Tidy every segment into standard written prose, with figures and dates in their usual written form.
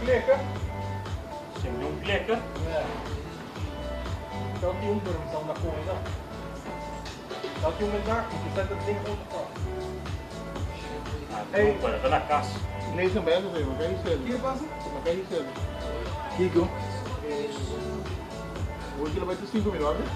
klikken? Sem de klikken? Ja. Dat die omburm dan naar voren dan. Dat je met daar je zet het ding onder vast. Hey, para na casa. Lees hem bij, maar kan je stellen. Hier passen? Maar kan je stellen. Kiko. Hoje ela vai ter 5 minutos.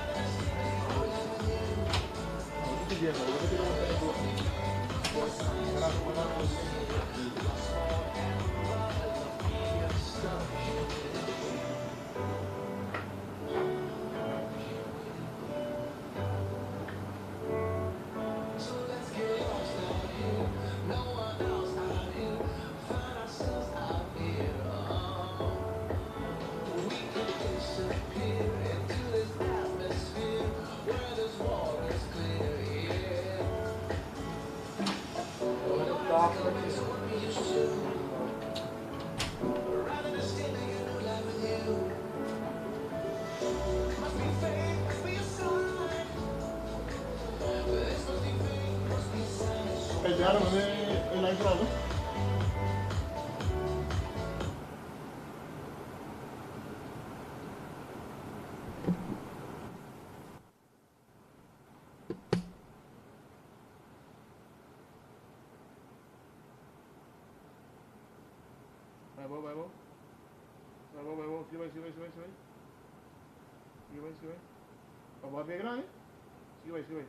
Pegaram, né? Lá em casa. Vai bom, vai bom. Vai bom, vai bom. Siga, vai, siga, vai, siga, vai. Siga, vai, siga, vai. Vai bom, vai grande. Siga, vai, siga, vai.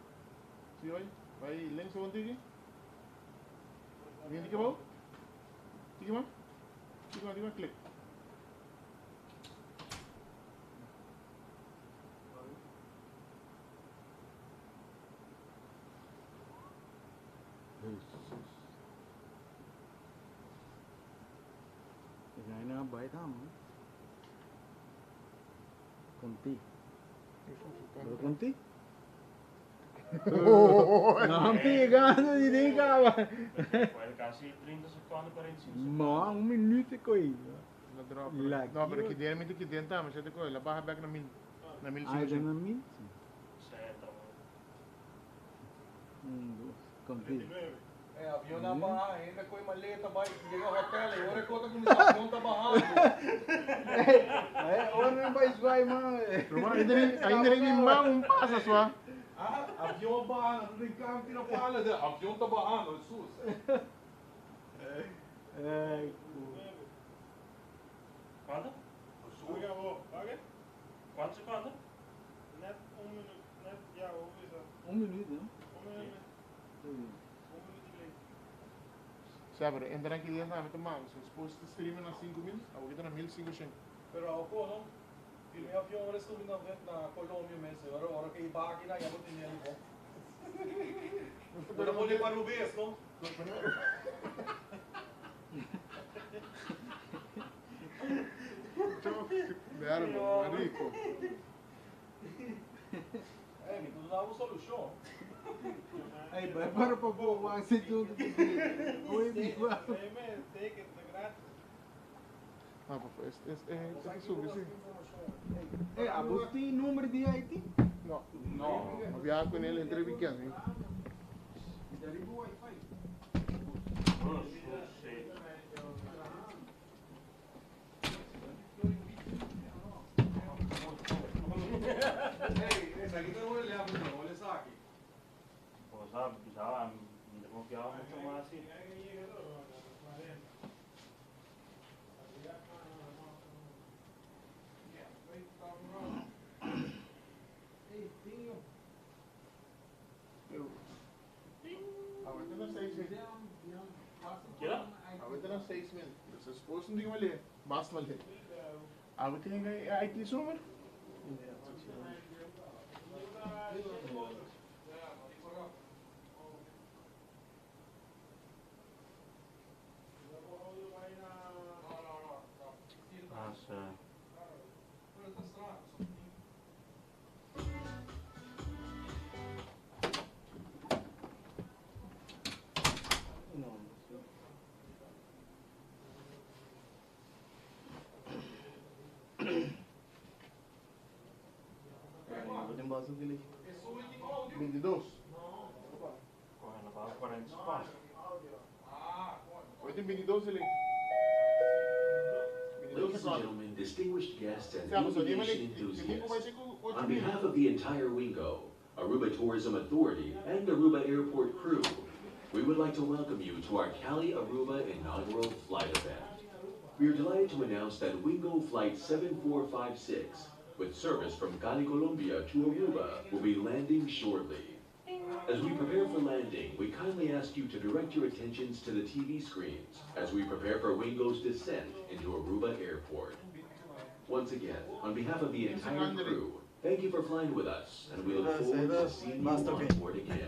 Siga, vai. Vai, lens contigo. Vem aqui, bom. Siga, mano. Siga, siga, clique. Cái nó bể thăm conti lo conti não pegando de nem cava Quase 30 seconden per incident. não minuto coi La drop. No, pero que tiene que tienta, me siete con la baja back na 1000 ai da mil Certo. conti É, avião na barra ainda com a maleta, vai, chega ao hotel e agora conta como esse avião tá barrado. ora não vai vai mano Ainda nem mão passa só. Ah, avião barra, não tem carro que não fala, avião tá barrando, Jesus. Quanto? Quanto seconden? Net minuut, net, ja, hoe is dat? minuto não Minuut geleden. Sabe, entra aqui dentro na mão, se supposed to stream na 5000, agora na 1500. Pero ako, no? Yung avião agora estou vindo na Colômbia mesmo, agora que iba aqui na Yabo tinha ali, bom. Pero mo li para o bes, no? Claro, rico. É, me tudo dá uma solução. ai vai para povo vai se tudo oi bicho Nee, man, teken, de gratis. Ah, pues es sube, sí. a você tem número de IT No, no. Había con él entre weekends, ¿sí? Ei, esse aqui não vou olhar, não, olha só aqui. Pues ya me confiaba mucho más así. Ahorita no 6,000. ¿Qué? Ahorita no 6,000. Se supone que não ler, basta ler. Ahorita tem IT su número? Ah, sí. tem base dele 22. Correndo para 44. Hoje tem 22 ali. suave. gentlemen, distinguished guests, and Sabi, so di man aviation tipo ba enthusiasts. sigo On behalf of the entire Wingo, Aruba Tourism Authority, and Aruba Airport crew, we would like to welcome you to our Cali Aruba inaugural flight event. We are delighted to announce that Wingo Flight 7456, with service from Cali, Colombia to Aruba, will be landing shortly. As we prepare for landing, we kindly ask you to direct your attentions to the TV screens as we prepare for Wingo's descent into Aruba Airport. Once again, on behalf of the entire crew, thank you for flying with us, and we look forward to seeing you on board again.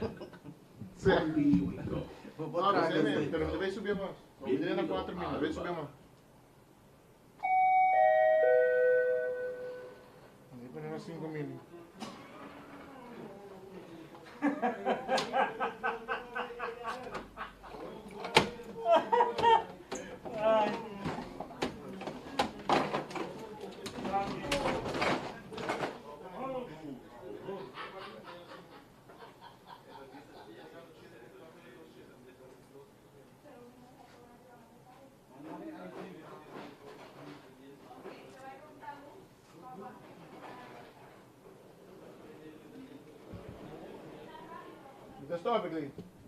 Bon dia, Wingo. No, pero debe subir más. Viene a 4 minutos, debe subir más. Debe poner a 5 minutos. Just stop it,